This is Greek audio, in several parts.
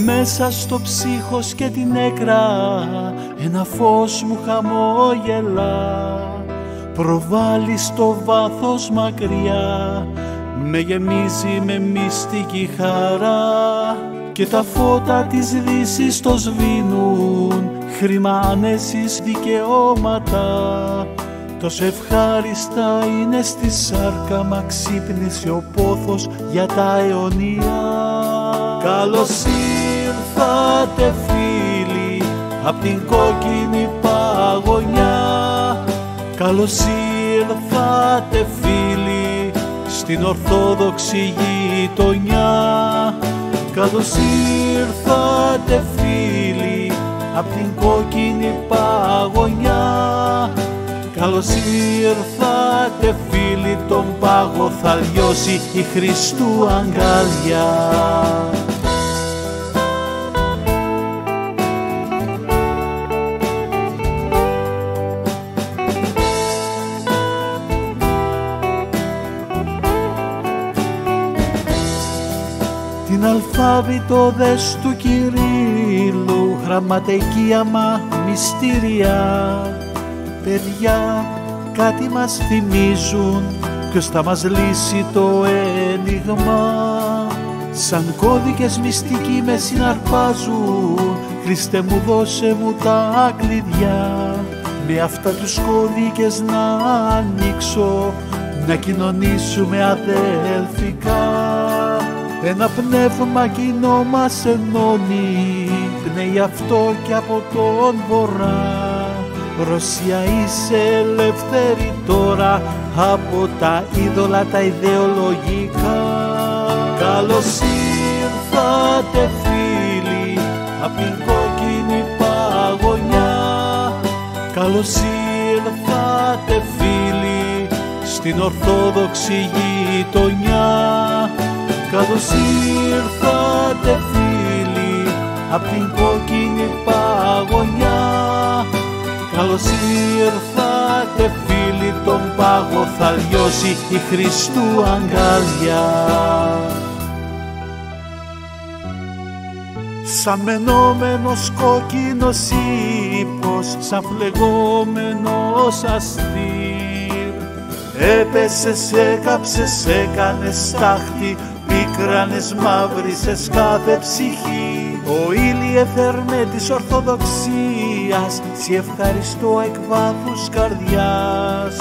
Μέσα στο ψύχος και την έκρα ένα φως μου χαμόγελα, προβάλλει στο βάθος μακριά, με γεμίζει με μυστική χαρά. Και τα φώτα της δύσης το σβήνουν, χρήμα, άνεσης, δικαιώματα. Τόσο ευχάριστα είναι στη σάρκα, μα ξύπνησε ο πόθος για τα αιωνία. Καλώς ήρθατε φίλοι απ' την κόκκινη παγωνιά. Καλώς ήρθατε φίλοι στην ορθόδοξη γειτονιά. Καλώς ήρθατε φίλοι απ' την κόκκινη παγωνιά. Καλώς ήρθατε φίλοι, τον πάγο θα λιώσει η Χριστού αγκαλιά. Την αλφάβητο δες του Κυρίλλου, γραμματεκία μα μυστήρια. Παιδιά, κάτι μας θυμίζουν, ποιος θα μας λύσει το ένιγμα. Σαν κώδικες μυστικοί με συναρπάζουν, Χριστέ μου δώσε μου τα κλειδιά. Με αυτά τους κώδικες να ανοίξω, να κοινωνήσουμε αδελφικά. Ένα πνεύμα κοινό μας ενώνει, πνέει αυτό και από τον βορρά. Ρωσία είσαι ελεύθερη τώρα από τα είδωλα τα ιδεολογικά. Καλώς ήρθατε φίλοι απ' την κόκκινη παγωνιά. Καλώς ήρθατε φίλοι στην ορθόδοξη γειτονιά. Καλώς ήρθατε φίλοι απ' την κόκκινη παγωνιά. Καλώς ήρθατε φίλοι, τον πάγο θα λιώσει η Χριστού αγκαλιά. Σαν μενόμενος κόκκινος ύπος, σαν φλεγόμενος αστήρ, έπεσες, έκαψες, έκανες στάχτη, πίκρανες, μαύρισες κάθε ψυχή. Ο ήλιε θερμέ της Ορθοδοξίας, σι ευχαριστώ εκ βάθους καρδιάς.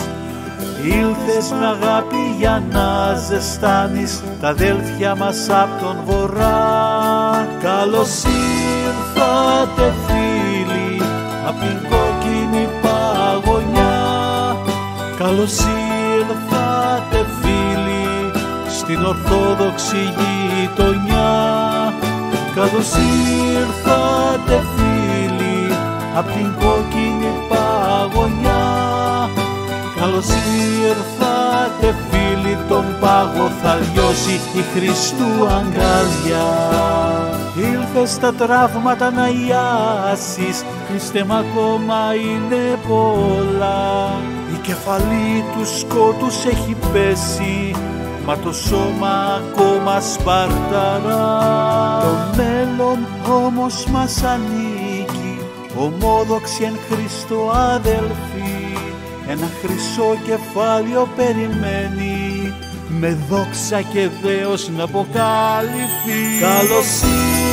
Ήλθες με αγάπη για να ζεστάνεις τα αδέλφια μας απ' τον βορρά. Καλώς ήρθατε φίλοι απ' την κόκκινη παγωνιά. Καλώς ήρθατε φίλοι στην ορθόδοξη γειτονιά. Καλώς ήρθατε φίλοι απ' την κόκκινη παγωνιά. Καλώς ήρθατε φίλοι, τον πάγο θα λιώσει η Χριστού αγκαλιά. Ήλθες στα τραύματα να ιάσεις, Χριστέ μ' ακόμα είναι πολλά. Η κεφαλή του σκότους έχει πέσει, μα το σώμα ακόμα σπαρταρά. Το μέλλον όμως μας ανήκει, ομόδοξοι εν Χριστώ αδελφοί. Ένα χρυσό κεφάλαιο περιμένει, με δόξα και δέος να αποκαλυφθεί. Καλώς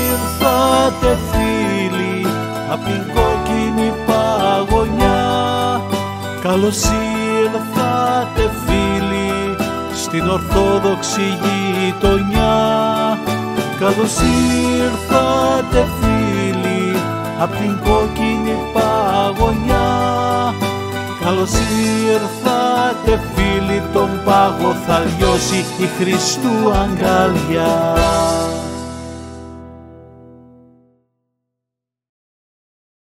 ήρθατε φίλοι απ' την κόκκινη παγωνιά. Καλώς ήρθατε φίλοι στην ορθόδοξη γειτονιά. Καλώς ήρθατε φίλοι απ' την κόκκινη παγωνιά. Καλώς ήρθατε φίλοι, τον πάγο θα λιώσει η Χριστού αγκαλιά.